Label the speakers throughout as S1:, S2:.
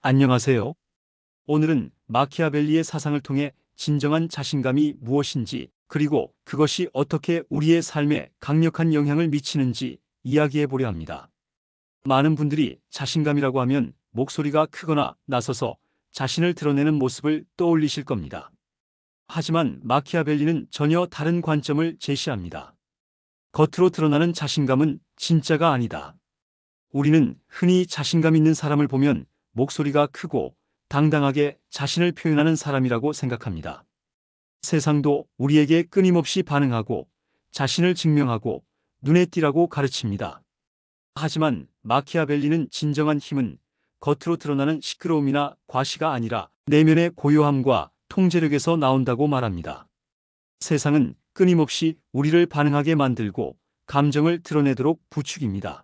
S1: 안녕하세요. 오늘은 마키아벨리의 사상을 통해 진정한 자신감이 무엇인지, 그리고 그것이 어떻게 우리의 삶에 강력한 영향을 미치는지 이야기해 보려 합니다. 많은 분들이 자신감이라고 하면 목소리가 크거나 나서서 자신을 드러내는 모습을 떠올리실 겁니다. 하지만 마키아벨리는 전혀 다른 관점을 제시합니다. 겉으로 드러나는 자신감은 진짜가 아니다. 우리는 흔히 자신감 있는 사람을 보면 목소리가 크고 당당하게 자신을 표현하는 사람이라고 생각합니다. 세상도 우리에게 끊임없이 반응하고 자신을 증명하고 눈에 띄라고 가르칩니다. 하지만 마키아벨리는 진정한 힘은 겉으로 드러나는 시끄러움이나 과시가 아니라 내면의 고요함과 통제력에서 나온다고 말합니다. 세상은 끊임없이 우리를 반응하게 만들고 감정을 드러내도록 부추깁니다.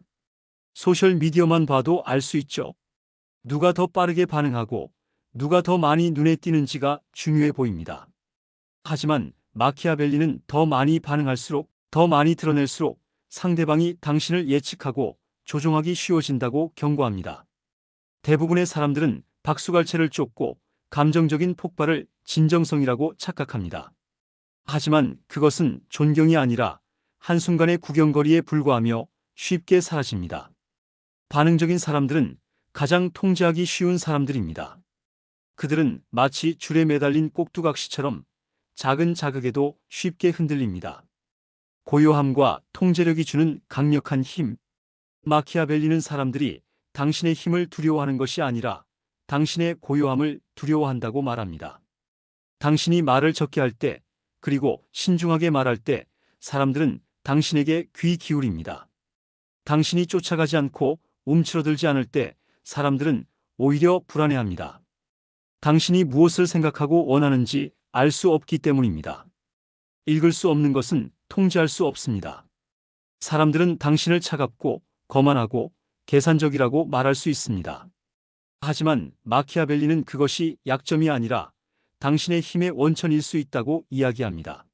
S1: 소셜미디어만 봐도 알 수 있죠. 누가 더 빠르게 반응하고 누가 더 많이 눈에 띄는지가 중요해 보입니다. 하지만 마키아벨리는 더 많이 반응할수록, 더 많이 드러낼수록 상대방이 당신을 예측하고 조종하기 쉬워진다고 경고합니다. 대부분의 사람들은 박수갈채를 쫓고 감정적인 폭발을 진정성이라고 착각합니다. 하지만 그것은 존경이 아니라 한순간의 구경거리에 불과하며 쉽게 사라집니다. 반응적인 사람들은 가장 통제하기 쉬운 사람들입니다. 그들은 마치 줄에 매달린 꼭두각시처럼 작은 자극에도 쉽게 흔들립니다. 고요함과 통제력이 주는 강력한 힘. 마키아벨리는 사람들이 당신의 힘을 두려워하는 것이 아니라 당신의 고요함을 두려워한다고 말합니다. 당신이 말을 적게 할 때, 그리고 신중하게 말할 때 사람들은 당신에게 귀 기울입니다. 당신이 쫓아가지 않고 움츠러들지 않을 때 사람들은 오히려 불안해합니다. 당신이 무엇을 생각하고 원하는지 알 수 없기 때문입니다. 읽을 수 없는 것은 통제할 수 없습니다. 사람들은 당신을 차갑고 거만하고 계산적이라고 말할 수 있습니다. 하지만 마키아벨리는 그것이 약점이 아니라 당신의 힘의 원천일 수 있다고 이야기합니다.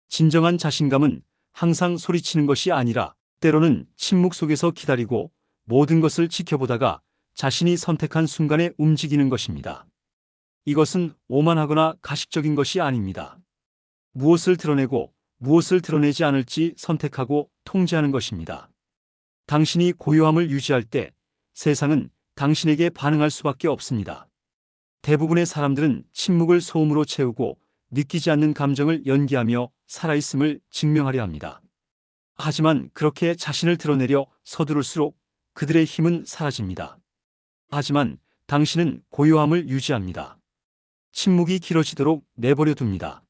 S1: 진정한 자신감은 항상 소리치는 것이 아니라 때로는 침묵 속에서 기다리고 모든 것을 지켜보다가 자신이 선택한 순간에 움직이는 것입니다. 이것은 오만하거나 가식적인 것이 아닙니다. 무엇을 드러내고 무엇을 드러내지 않을지 선택하고 통제하는 것입니다. 당신이 고요함을 유지할 때 세상은 당신에게 반응할 수밖에 없습니다. 대부분의 사람들은 침묵을 소음으로 채우고 느끼지 않는 감정을 연기하며 살아있음을 증명하려 합니다. 하지만 그렇게 자신을 드러내려 서두를수록 그들의 힘은 사라집니다. 하지만 당신은 고요함을 유지합니다. 침묵이 길어지도록 내버려 둡니다.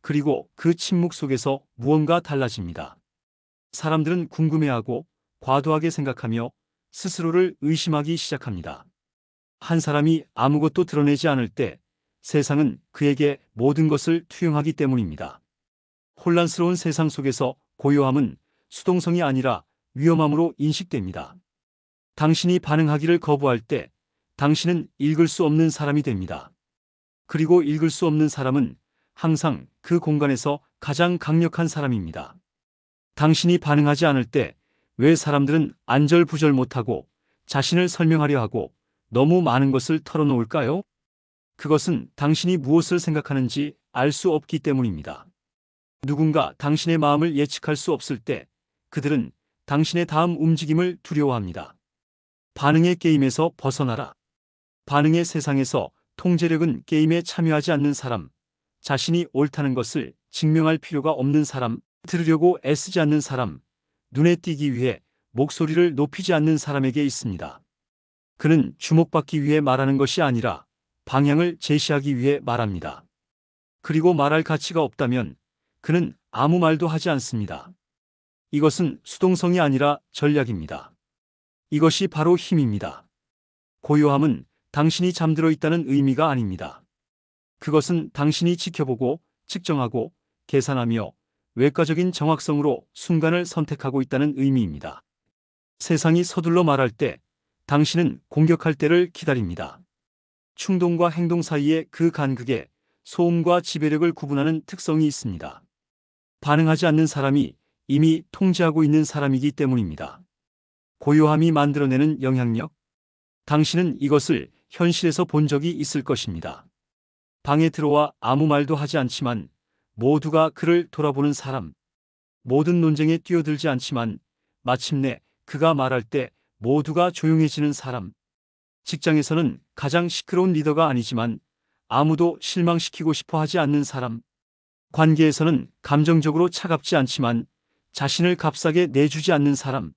S1: 그리고 그 침묵 속에서 무언가 달라집니다. 사람들은 궁금해하고 과도하게 생각하며 스스로를 의심하기 시작합니다. 한 사람이 아무것도 드러내지 않을 때 세상은 그에게 모든 것을 투영하기 때문입니다. 혼란스러운 세상 속에서 고요함은 수동성이 아니라 위험함으로 인식됩니다. 당신이 반응하기를 거부할 때 당신은 읽을 수 없는 사람이 됩니다. 그리고 읽을 수 없는 사람은 항상 그 공간에서 가장 강력한 사람입니다. 당신이 반응하지 않을 때 왜 사람들은 안절부절 못하고 자신을 설명하려 하고 너무 많은 것을 털어놓을까요? 그것은 당신이 무엇을 생각하는지 알 수 없기 때문입니다. 누군가 당신의 마음을 예측할 수 없을 때 그들은 당신의 다음 움직임을 두려워합니다. 반응의 게임에서 벗어나라. 반응의 세상에서 통제력은 게임에 참여하지 않는 사람, 자신이 옳다는 것을 증명할 필요가 없는 사람, 들으려고 애쓰지 않는 사람, 눈에 띄기 위해 목소리를 높이지 않는 사람에게 있습니다. 그는 주목받기 위해 말하는 것이 아니라 방향을 제시하기 위해 말합니다. 그리고 말할 가치가 없다면 그는 아무 말도 하지 않습니다. 이것은 수동성이 아니라 전략입니다. 이것이 바로 힘입니다. 고요함은 당신이 잠들어 있다는 의미가 아닙니다. 그것은 당신이 지켜보고 측정하고 계산하며 외과적인 정확성으로 순간을 선택하고 있다는 의미입니다. 세상이 서둘러 말할 때 당신은 공격할 때를 기다립니다. 충동과 행동 사이의 그 간극에 소음과 지배력을 구분하는 특성이 있습니다. 반응하지 않는 사람이 이미 통제하고 있는 사람이기 때문입니다. 고요함이 만들어내는 영향력. 당신은 이것을 현실에서 본 적이 있을 것입니다. 방에 들어와 아무 말도 하지 않지만 모두가 그를 돌아보는 사람. 모든 논쟁에 뛰어들지 않지만 마침내 그가 말할 때 모두가 조용해지는 사람. 직장에서는 가장 시끄러운 리더가 아니지만 아무도 실망시키고 싶어 하지 않는 사람. 관계에서는 감정적으로 차갑지 않지만 자신을 값싸게 내주지 않는 사람.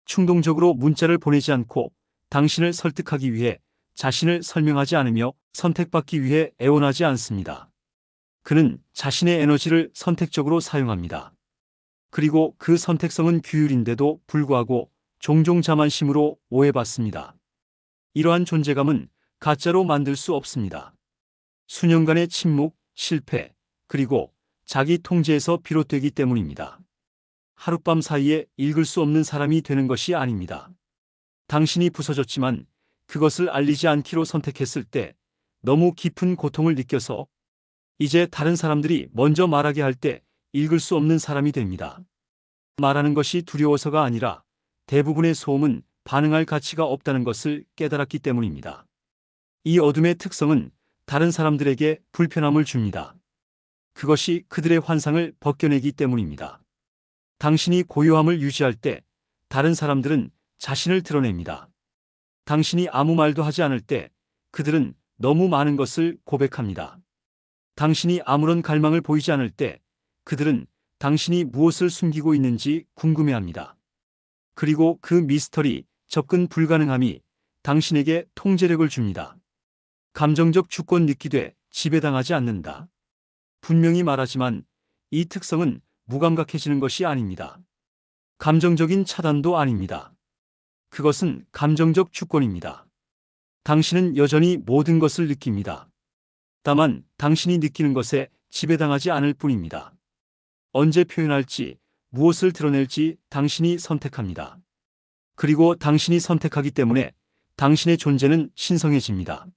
S1: 충동적으로 문자를 보내지 않고 당신을 설득하기 위해 자신을 설명하지 않으며 선택받기 위해 애원하지 않습니다. 그는 자신의 에너지를 선택적으로 사용합니다. 그리고 그 선택성은 규율인데도 불구하고 종종 자만심으로 오해받습니다. 이러한 존재감은 가짜로 만들 수 없습니다. 수년간의 침묵, 실패, 그리고 자기 통제에서 비롯되기 때문입니다. 하룻밤 사이에 읽을 수 없는 사람이 되는 것이 아닙니다. 당신이 부서졌지만 그것을 알리지 않기로 선택했을 때 너무 깊은 고통을 느껴서 이제 다른 사람들이 먼저 말하게 할 때 읽을 수 없는 사람이 됩니다. 말하는 것이 두려워서가 아니라 대부분의 소음은 반응할 가치가 없다는 것을 깨달았기 때문입니다. 이 어둠의 특성은 다른 사람들에게 불편함을 줍니다. 그것이 그들의 환상을 벗겨내기 때문입니다. 당신이 고요함을 유지할 때 다른 사람들은 자신을 드러냅니다. 당신이 아무 말도 하지 않을 때 그들은 너무 많은 것을 고백합니다. 당신이 아무런 갈망을 보이지 않을 때 그들은 당신이 무엇을 숨기고 있는지 궁금해합니다. 그리고 그 미스터리, 접근 불가능함이 당신에게 통제력을 줍니다. 감정적 주권 느끼되 지배당하지 않는다. 분명히 말하지만 이 특성은 무감각해지는 것이 아닙니다. 감정적인 차단도 아닙니다. 그것은 감정적 주권입니다. 당신은 여전히 모든 것을 느낍니다. 다만 당신이 느끼는 것에 지배당하지 않을 뿐입니다. 언제 표현할지, 무엇을 드러낼지 당신이 선택합니다. 그리고 당신이 선택하기 때문에 당신의 존재는 신성해집니다.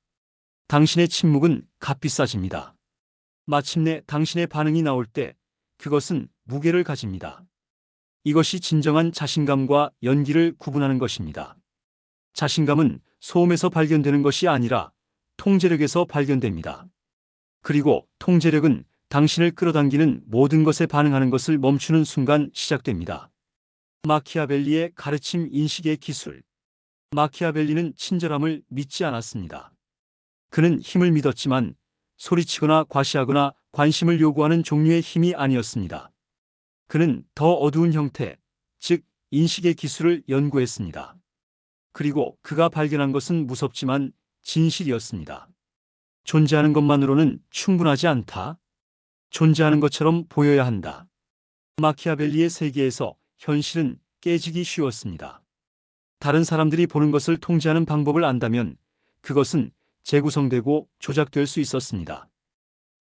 S1: 당신의 침묵은 값비싸집니다. 마침내 당신의 반응이 나올 때 그것은 무게를 가집니다. 이것이 진정한 자신감과 연기를 구분하는 것입니다. 자신감은 소음에서 발견되는 것이 아니라 통제력에서 발견됩니다. 그리고 통제력은 당신을 끌어당기는 모든 것에 반응하는 것을 멈추는 순간 시작됩니다. 마키아벨리의 가르침 인식의 기술. 마키아벨리는 친절함을 믿지 않았습니다. 그는 힘을 믿었지만 소리치거나 과시하거나 관심을 요구하는 종류의 힘이 아니었습니다. 그는 더 어두운 형태, 즉 인식의 기술을 연구했습니다. 그리고 그가 발견한 것은 무섭지만 진실이었습니다. 존재하는 것만으로는 충분하지 않다. 존재하는 것처럼 보여야 한다. 마키아벨리의 세계에서 현실은 깨지기 쉬웠습니다. 다른 사람들이 보는 것을 통제하는 방법을 안다면 그것은 재구성되고 조작될 수 있었습니다.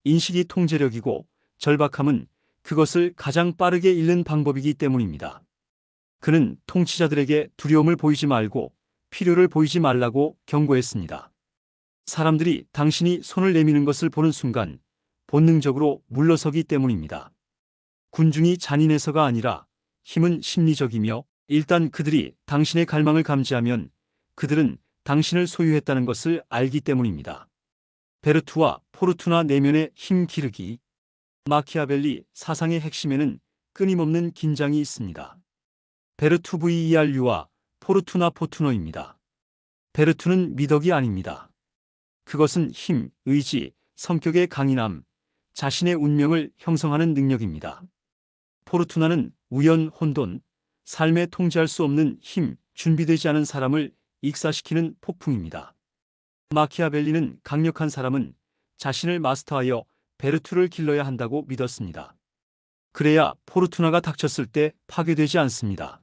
S1: 인식이 통제력이고 절박함은 그것을 가장 빠르게 잃는 방법이기 때문입니다. 그는 통치자들에게 두려움을 보이지 말고 필요를 보이지 말라고 경고했습니다. 사람들이 당신이 손을 내미는 것을 보는 순간 본능적으로 물러서기 때문입니다. 군중이 잔인해서가 아니라 힘은 심리적이며 일단 그들이 당신의 갈망을 감지하면 그들은 당신을 소유했다는 것을 알기 때문입니다. 베르투와 포르투나 내면의 힘 기르기. 마키아벨리 사상의 핵심에는 끊임없는 긴장이 있습니다. 베르투 VERU와 포르투나 포투노입니다. 베르투는 미덕이 아닙니다. 그것은 힘, 의지, 성격의 강인함, 자신의 운명을 형성하는 능력입니다. 포르투나는 우연, 혼돈, 삶에 통제할 수 없는 힘, 준비되지 않은 사람을 익사시키는 폭풍입니다. 마키아벨리는 강력한 사람은 자신을 마스터하여 베르투를 길러야 한다고 믿었습니다. 그래야 포르투나가 닥쳤을 때 파괴되지 않습니다.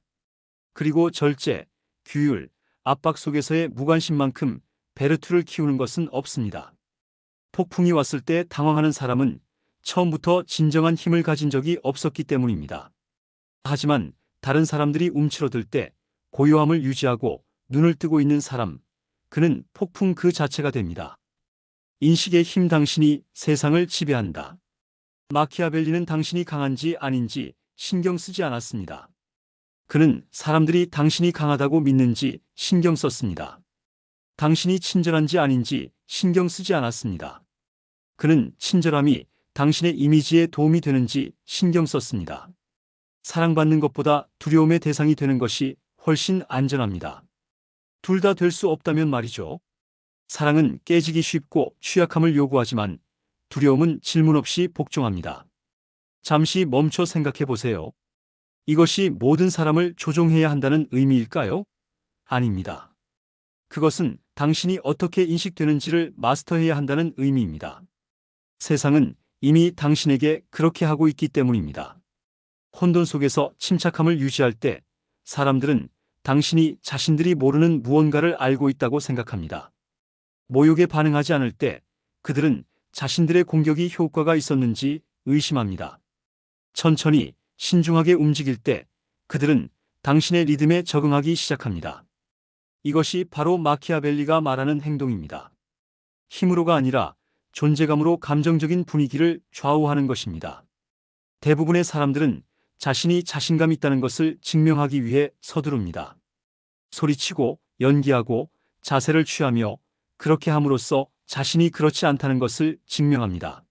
S1: 그리고 절제, 규율, 압박 속에서의 무관심만큼 베르투를 키우는 것은 없습니다. 폭풍이 왔을 때 당황하는 사람은 처음부터 진정한 힘을 가진 적이 없었기 때문입니다. 하지만 다른 사람들이 움츠러들 때 고요함을 유지하고 눈을 뜨고 있는 사람, 그는 폭풍 그 자체가 됩니다. 인식의 힘. 당신이 세상을 지배한다. 마키아벨리는 당신이 강한지 아닌지 신경 쓰지 않았습니다. 그는 사람들이 당신이 강하다고 믿는지 신경 썼습니다. 당신이 친절한지 아닌지 신경 쓰지 않았습니다. 그는 친절함이 당신의 이미지에 도움이 되는지 신경 썼습니다. 사랑받는 것보다 두려움의 대상이 되는 것이 훨씬 안전합니다. 둘 다 될 수 없다면 말이죠. 사랑은 깨지기 쉽고 취약함을 요구하지만 두려움은 질문 없이 복종합니다. 잠시 멈춰 생각해 보세요. 이것이 모든 사람을 조종해야 한다는 의미일까요? 아닙니다. 그것은 당신이 어떻게 인식되는지를 마스터해야 한다는 의미입니다. 세상은 이미 당신에게 그렇게 하고 있기 때문입니다. 혼돈 속에서 침착함을 유지할 때 사람들은 당신이 자신들이 모르는 무언가를 알고 있다고 생각합니다. 모욕에 반응하지 않을 때 그들은 자신들의 공격이 효과가 있었는지 의심합니다. 천천히 신중하게 움직일 때 그들은 당신의 리듬에 적응하기 시작합니다. 이것이 바로 마키아벨리가 말하는 행동입니다. 힘으로가 아니라 존재감으로 감정적인 분위기를 좌우하는 것입니다. 대부분의 사람들은 자신이 자신감 있다는 것을 증명하기 위해 서두릅니다. 소리치고 연기하고 자세를 취하며 그렇게 함으로써 자신이 그렇지 않다는 것을 증명합니다.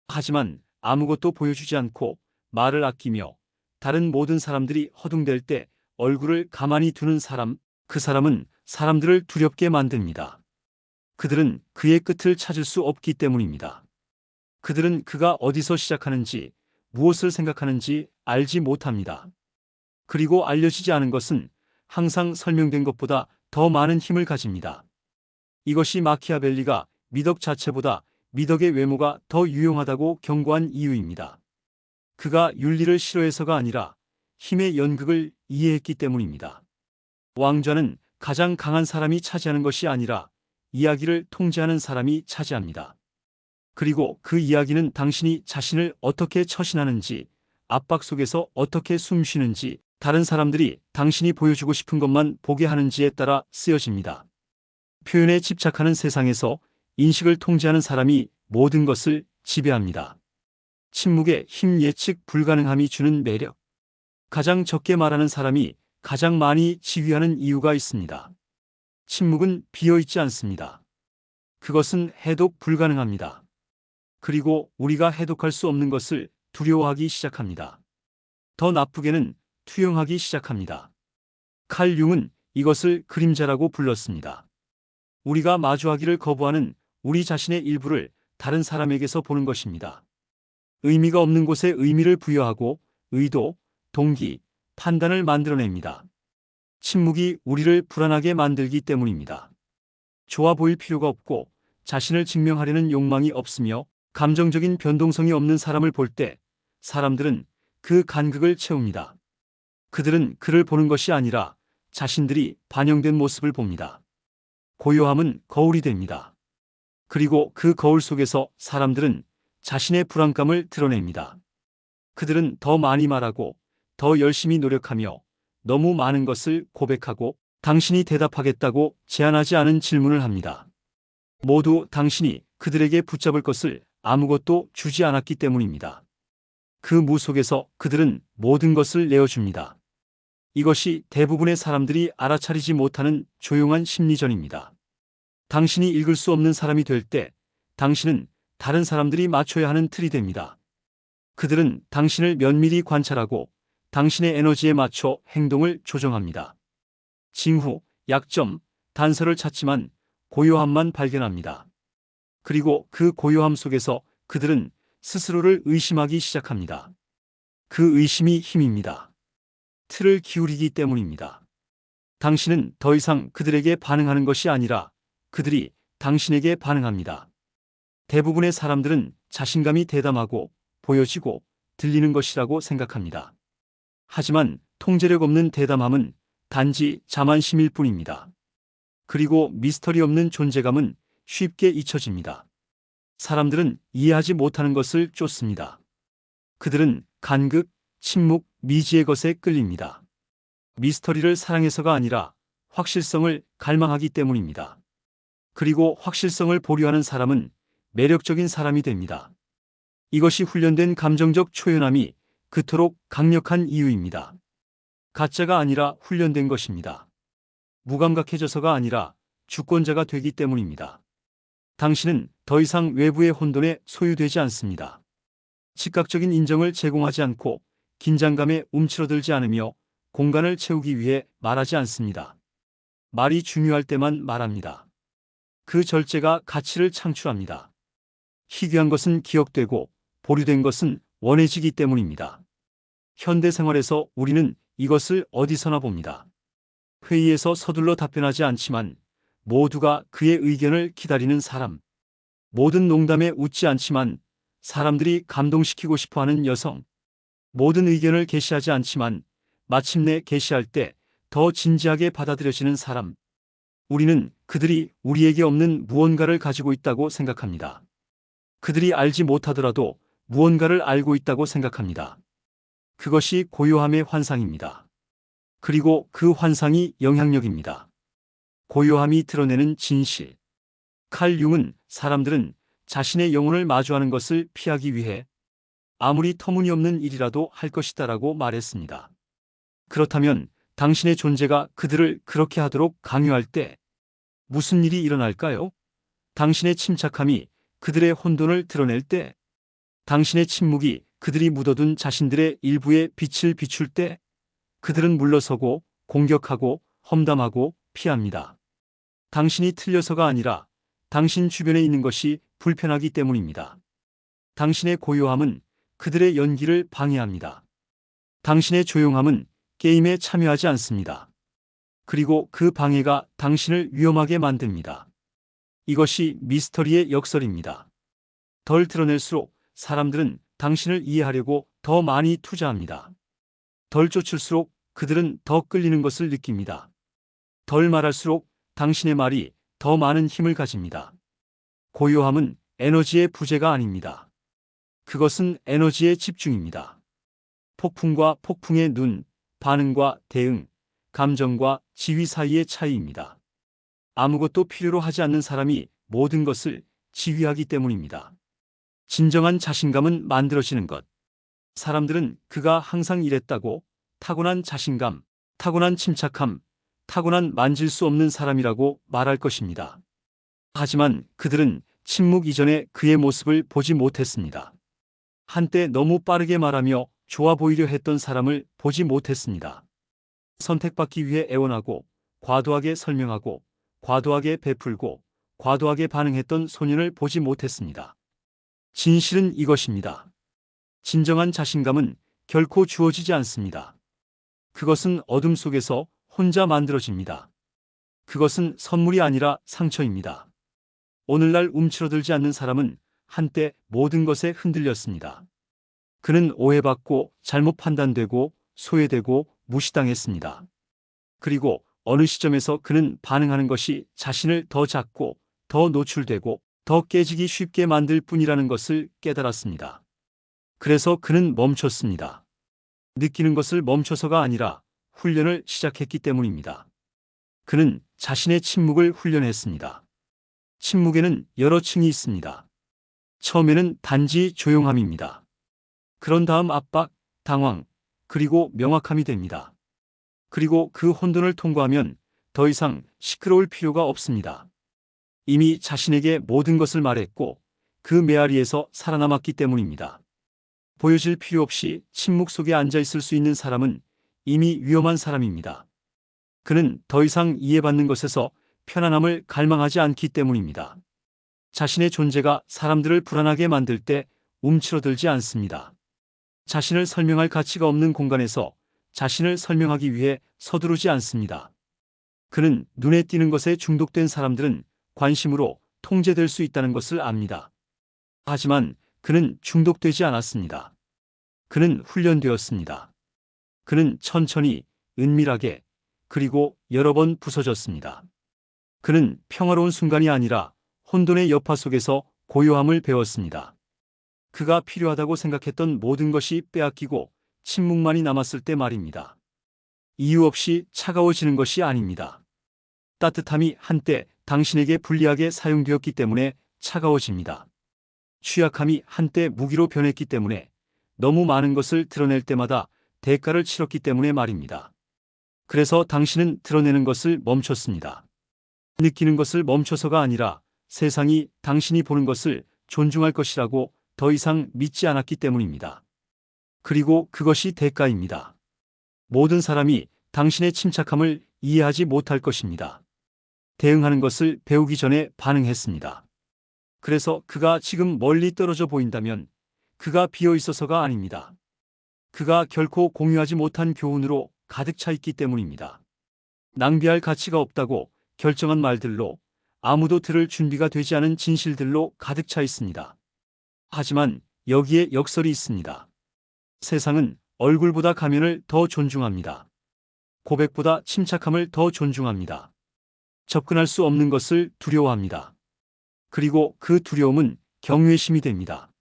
S1: 하지만 아무것도 보여주지 않고 말을 아끼며 다른 모든 사람들이 허둥댈 때 얼굴을 가만히 두는 사람, 그 사람은 사람들을 두렵게 만듭니다. 그들은 그의 끝을 찾을 수 없기 때문입니다. 그들은 그가 어디서 시작하는지, 무엇을 생각하는지 알지 못합니다. 그리고 알려지지 않은 것은 항상 설명된 것보다 더 많은 힘을 가집니다. 이것이 마키아벨리가 미덕 자체보다 미덕의 외모가 더 유용하다고 경고한 이유입니다. 그가 윤리를 싫어해서가 아니라 힘의 연극을 이해했기 때문입니다. 왕좌는 가장 강한 사람이 차지하는 것이 아니라 이야기를 통제하는 사람이 차지합니다. 그리고 그 이야기는 당신이 자신을 어떻게 처신하는지, 압박 속에서 어떻게 숨쉬는지, 다른 사람들이 당신이 보여주고 싶은 것만 보게 하는지에 따라 쓰여집니다. 표현에 집착하는 세상에서 인식을 통제하는 사람이 모든 것을 지배합니다. 침묵의 힘 예측 불가능함이 주는 매력. 가장 적게 말하는 사람이 가장 많이 지휘하는 이유가 있습니다. 침묵은 비어있지 않습니다. 그것은 해독 불가능합니다. 그리고 우리가 해독할 수 없는 것을 두려워하기 시작합니다. 더 나쁘게는 투영하기 시작합니다. 칼 융은 이것을 그림자라고 불렀습니다. 우리가 마주하기를 거부하는 우리 자신의 일부를 다른 사람에게서 보는 것입니다. 의미가 없는 곳에 의미를 부여하고 의도, 동기, 판단을 만들어냅니다. 침묵이 우리를 불안하게 만들기 때문입니다. 좋아 보일 필요가 없고 자신을 증명하려는 욕망이 없으며 감정적인 변동성이 없는 사람을 볼 때 사람들은 그 간극을 채웁니다. 그들은 그를 보는 것이 아니라 자신들이 반영된 모습을 봅니다. 고요함은 거울이 됩니다. 그리고 그 거울 속에서 사람들은 자신의 불안감을 드러냅니다. 그들은 더 많이 말하고 더 열심히 노력하며 너무 많은 것을 고백하고 당신이 대답하겠다고 제안하지 않은 질문을 합니다. 모두 당신이 그들에게 붙잡을 것을 아무것도 주지 않았기 때문입니다. 그 무 속에서 그들은 모든 것을 내어줍니다. 이것이 대부분의 사람들이 알아차리지 못하는 조용한 심리전입니다. 당신이 읽을 수 없는 사람이 될 때 당신은 다른 사람들이 맞춰야 하는 틀이 됩니다. 그들은 당신을 면밀히 관찰하고 당신의 에너지에 맞춰 행동을 조정합니다. 징후, 약점, 단서를 찾지만 고요함만 발견합니다. 그리고 그 고요함 속에서 그들은 스스로를 의심하기 시작합니다. 그 의심이 힘입니다. 틀을 기울이기 때문입니다. 당신은 더 이상 그들에게 반응하는 것이 아니라 그들이 당신에게 반응합니다. 대부분의 사람들은 자신감이 대담하고 보여지고 들리는 것이라고 생각합니다. 하지만 통제력 없는 대담함은 단지 자만심일 뿐입니다. 그리고 미스터리 없는 존재감은 쉽게 잊혀집니다. 사람들은 이해하지 못하는 것을 쫓습니다. 그들은 간극, 침묵, 미지의 것에 끌립니다. 미스터리를 사랑해서가 아니라 확실성을 갈망하기 때문입니다. 그리고 확실성을 보류하는 사람은 매력적인 사람이 됩니다. 이것이 훈련된 감정적 초연함이 그토록 강력한 이유입니다. 가짜가 아니라 훈련된 것입니다. 무감각해져서가 아니라 주권자가 되기 때문입니다. 당신은 더 이상 외부의 혼돈에 소유되지 않습니다. 즉각적인 인정을 제공하지 않고 긴장감에 움츠러들지 않으며 공간을 채우기 위해 말하지 않습니다. 말이 중요할 때만 말합니다. 그 절제가 가치를 창출합니다. 희귀한 것은 기억되고 보류된 것은 원해지기 때문입니다. 현대 생활에서 우리는 이것을 어디서나 봅니다. 회의에서 서둘러 답변하지 않지만 모두가 그의 의견을 기다리는 사람. 모든 농담에 웃지 않지만 사람들이 감동시키고 싶어하는 여성. 모든 의견을 게시하지 않지만 마침내 게시할 때 더 진지하게 받아들여지는 사람. 우리는 그들이 우리에게 없는 무언가를 가지고 있다고 생각합니다. 그들이 알지 못하더라도 무언가를 알고 있다고 생각합니다. 그것이 고요함의 환상입니다. 그리고 그 환상이 영향력입니다. 고요함이 드러내는 진실. 칼 융은 사람들은 자신의 영혼을 마주하는 것을 피하기 위해 아무리 터무니없는 일이라도 할 것이다라고 말했습니다. 그렇다면 당신의 존재가 그들을 그렇게 하도록 강요할 때 무슨 일이 일어날까요? 당신의 침착함이 그들의 혼돈을 드러낼 때, 당신의 침묵이 그들이 묻어둔 자신들의 일부의 빛을 비출 때, 그들은 물러서고 공격하고 험담하고 피합니다. 당신이 틀려서가 아니라 당신 주변에 있는 것이 불편하기 때문입니다. 당신의 고요함은 그들의 연기를 방해합니다. 당신의 조용함은 게임에 참여하지 않습니다. 그리고 그 방해가 당신을 위험하게 만듭니다. 이것이 미스터리의 역설입니다. 덜 드러낼수록 사람들은 당신을 이해하려고 더 많이 투자합니다. 덜 쫓을수록 그들은 더 끌리는 것을 느낍니다. 덜 말할수록 당신의 말이 더 많은 힘을 가집니다. 고요함은 에너지의 부재가 아닙니다. 그것은 에너지의 집중입니다. 폭풍과 폭풍의 눈, 반응과 대응, 감정과 지휘 사이의 차이입니다. 아무것도 필요로 하지 않는 사람이 모든 것을 지휘하기 때문입니다. 진정한 자신감은 만들어지는 것. 사람들은 그가 항상 이랬다고 타고난 자신감, 타고난 침착함, 타고난 만질 수 없는 사람이라고 말할 것입니다. 하지만 그들은 침묵 이전에 그의 모습을 보지 못했습니다. 한때 너무 빠르게 말하며 좋아 보이려 했던 사람을 보지 못했습니다. 선택받기 위해 애원하고 과도하게 설명하고 과도하게 베풀고 과도하게 반응했던 소년을 보지 못했습니다. 진실은 이것입니다. 진정한 자신감은 결코 주어지지 않습니다. 그것은 어둠 속에서 혼자 만들어집니다. 그것은 선물이 아니라 상처입니다. 오늘날 움츠러들지 않는 사람은 한때 모든 것에 흔들렸습니다. 그는 오해받고 잘못 판단되고 소외되고 무시당했습니다. 그리고 어느 시점에서 그는 반응하는 것이 자신을 더 작고 더 노출되고 더 깨지기 쉽게 만들 뿐이라는 것을 깨달았습니다. 그래서 그는 멈췄습니다. 느끼는 것을 멈춰서가 아니라 훈련을 시작했기 때문입니다. 그는 자신의 침묵을 훈련했습니다. 침묵에는 여러 층이 있습니다. 처음에는 단지 조용함입니다. 그런 다음 압박, 당황, 그리고 명확함이 됩니다. 그리고 그 혼돈을 통과하면 더 이상 시끄러울 필요가 없습니다. 이미 자신에게 모든 것을 말했고 그 메아리에서 살아남았기 때문입니다. 보여질 필요 없이 침묵 속에 앉아 있을 수 있는 사람은 이미 위험한 사람입니다. 그는 더 이상 이해받는 것에서 편안함을 갈망하지 않기 때문입니다. 자신의 존재가 사람들을 불안하게 만들 때 움츠러들지 않습니다. 자신을 설명할 가치가 없는 공간에서 자신을 설명하기 위해 서두르지 않습니다. 그는 눈에 띄는 것에 중독된 사람들은 관심으로 통제될 수 있다는 것을 압니다. 하지만 그는 중독되지 않았습니다. 그는 훈련되었습니다. 그는 천천히, 은밀하게, 그리고 여러 번 부서졌습니다. 그는 평화로운 순간이 아니라 혼돈의 여파 속에서 고요함을 배웠습니다. 그가 필요하다고 생각했던 모든 것이 빼앗기고 침묵만이 남았을 때 말입니다. 이유 없이 차가워지는 것이 아닙니다. 따뜻함이 한때 당신에게 불리하게 사용되었기 때문에 차가워집니다. 취약함이 한때 무기로 변했기 때문에 너무 많은 것을 드러낼 때마다 대가를 치렀기 때문에 말입니다. 그래서 당신은 드러내는 것을 멈췄습니다. 느끼는 것을 멈춰서가 아니라 세상이 당신이 보는 것을 존중할 것이라고 더 이상 믿지 않았기 때문입니다. 그리고 그것이 대가입니다. 모든 사람이 당신의 침착함을 이해하지 못할 것입니다. 대응하는 것을 배우기 전에 반응했습니다. 그래서 그가 지금 멀리 떨어져 보인다면 그가 비어 있어서가 아닙니다. 그가 결코 공유하지 못한 교훈으로 가득 차 있기 때문입니다. 낭비할 가치가 없다고 결정한 말들로, 아무도 들을 준비가 되지 않은 진실들로 가득 차 있습니다. 하지만 여기에 역설이 있습니다. 세상은 얼굴보다 가면을 더 존중합니다. 고백보다 침착함을 더 존중합니다. 접근할 수 없는 것을 두려워합니다. 그리고 그 두려움은 경외심이 됩니다.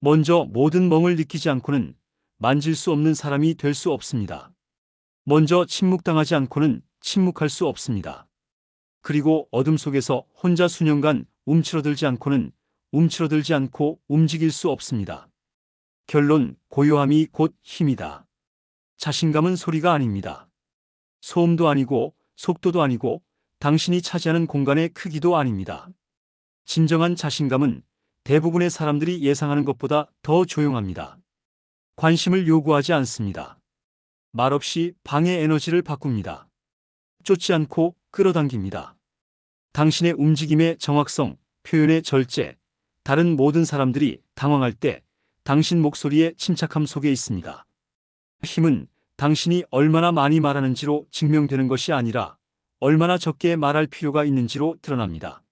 S1: 먼저 모든 멍을 느끼지 않고는 만질 수 없는 사람이 될 수 없습니다. 먼저 침묵당하지 않고는 침묵할 수 없습니다. 그리고 어둠 속에서 혼자 수년간 움츠러들지 않고는 움츠러들지 않고 움직일 수 없습니다. 결론, 고요함이 곧 힘이다. 자신감은 소리가 아닙니다. 소음도 아니고 속도도 아니고 당신이 차지하는 공간의 크기도 아닙니다. 진정한 자신감은 대부분의 사람들이 예상하는 것보다 더 조용합니다. 관심을 요구하지 않습니다. 말없이 방의 에너지를 바꿉니다. 쫓지 않고 끌어당깁니다. 당신의 움직임의 정확성, 표현의 절제, 다른 모든 사람들이 당황할 때 당신 목소리의 침착함 속에 있습니다. 힘은 당신이 얼마나 많이 말하는지로 증명되는 것이 아니라 얼마나 적게 말할 필요가 있는지로 드러납니다.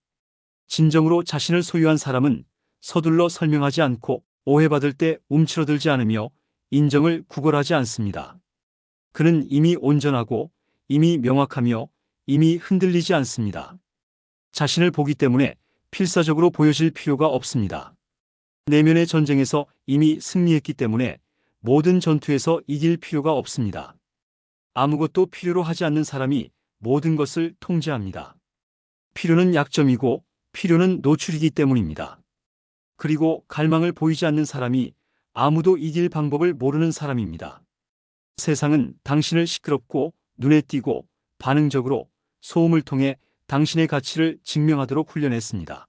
S1: 진정으로 자신을 소유한 사람은 서둘러 설명하지 않고 오해받을 때 움츠러들지 않으며 인정을 구걸하지 않습니다. 그는 이미 온전하고 이미 명확하며 이미 흔들리지 않습니다. 자신을 보기 때문에 필사적으로 보여질 필요가 없습니다. 내면의 전쟁에서 이미 승리했기 때문에 모든 전투에서 이길 필요가 없습니다. 아무것도 필요로 하지 않는 사람이 모든 것을 통제합니다. 필요는 약점이고 필요는 노출이기 때문입니다. 그리고 갈망을 보이지 않는 사람이 아무도 이길 방법을 모르는 사람입니다. 세상은 당신을 시끄럽고 눈에 띄고 반응적으로 소음을 통해 당신의 가치를 증명하도록 훈련했습니다.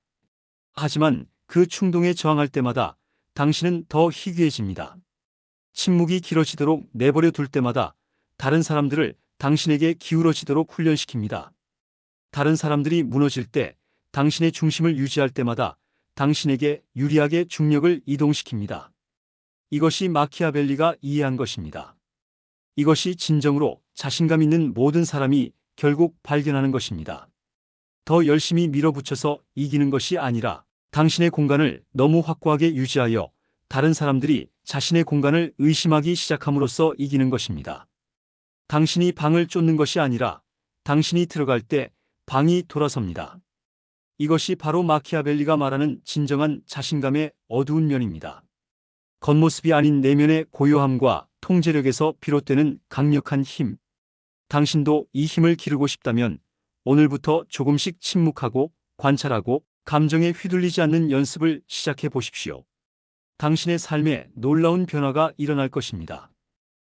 S1: 하지만 그 충동에 저항할 때마다 당신은 더 희귀해집니다. 침묵이 길어지도록 내버려 둘 때마다 다른 사람들을 당신에게 기울어지도록 훈련시킵니다. 다른 사람들이 무너질 때 당신의 중심을 유지할 때마다 당신에게 유리하게 중력을 이동시킵니다. 이것이 마키아벨리가 이해한 것입니다. 이것이 진정으로 자신감 있는 모든 사람이 결국 발견하는 것입니다. 더 열심히 밀어붙여서 이기는 것이 아니라 당신의 공간을 너무 확고하게 유지하여 다른 사람들이 자신의 공간을 의심하기 시작함으로써 이기는 것입니다. 당신이 방을 쫓는 것이 아니라 당신이 들어갈 때 방이 돌아섭니다. 이것이 바로 마키아벨리가 말하는 진정한 자신감의 어두운 면입니다. 겉모습이 아닌 내면의 고요함과 통제력에서 비롯되는 강력한 힘. 당신도 이 힘을 기르고 싶다면 오늘부터 조금씩 침묵하고 관찰하고 감정에 휘둘리지 않는 연습을 시작해 보십시오. 당신의 삶에 놀라운 변화가 일어날 것입니다.